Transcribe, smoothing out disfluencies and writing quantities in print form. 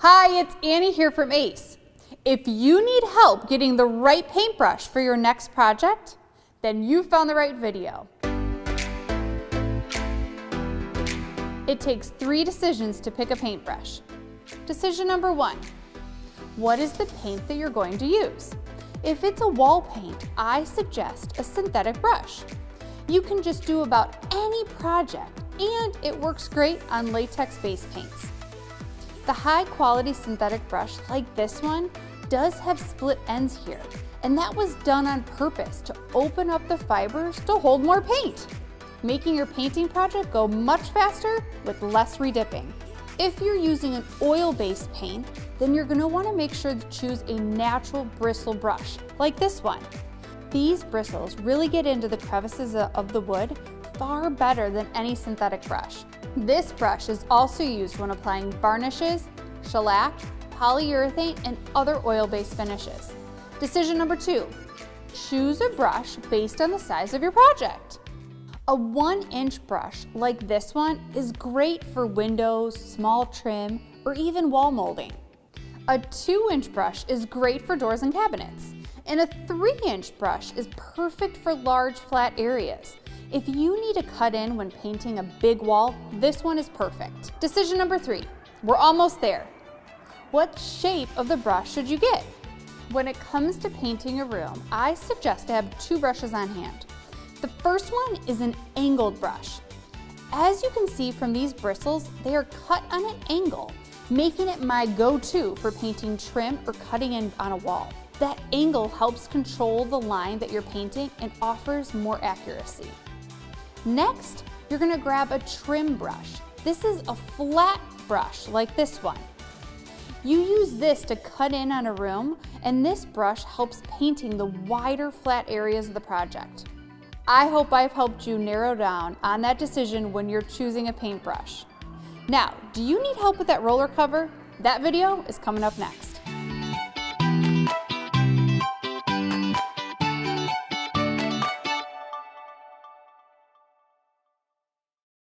Hi, it's Annie here from ACE. If you need help getting the right paintbrush for your next project, then you found the right video. It takes 3 decisions to pick a paintbrush. Decision number 1, what is the paint that you're going to use? If it's a wall paint, I suggest a synthetic brush. You can just do about any project, and it works great on latex-based paints. The high-quality synthetic brush, like this one, does have split ends here, and that was done on purpose to open up the fibers to hold more paint, making your painting project go much faster with less redipping. If you're using an oil-based paint, then you're going to want to make sure to choose a natural bristle brush, like this one. These bristles really get into the crevices of the wood far better than any synthetic brush. This brush is also used when applying varnishes, shellac, polyurethane, and other oil-based finishes. Decision number 2, choose a brush based on the size of your project. A 1-inch brush like this one is great for windows, small trim, or even wall molding. A 2-inch brush is great for doors and cabinets. And a 3-inch brush is perfect for large flat areas. If you need to cut in when painting a big wall, this one is perfect. Decision number 3, we're almost there. What shape of the brush should you get? When it comes to painting a room, I suggest to have 2 brushes on hand. The first one is an angled brush. As you can see from these bristles, they are cut on an angle, making it my go-to for painting trim or cutting in on a wall. That angle helps control the line that you're painting and offers more accuracy. Next, you're going to grab a trim brush. This is a flat brush like this one. You use this to cut in on a room, and this brush helps painting the wider flat areas of the project. I hope I've helped you narrow down on that decision when you're choosing a paintbrush. Now, do you need help with that roller cover? That video is coming up next.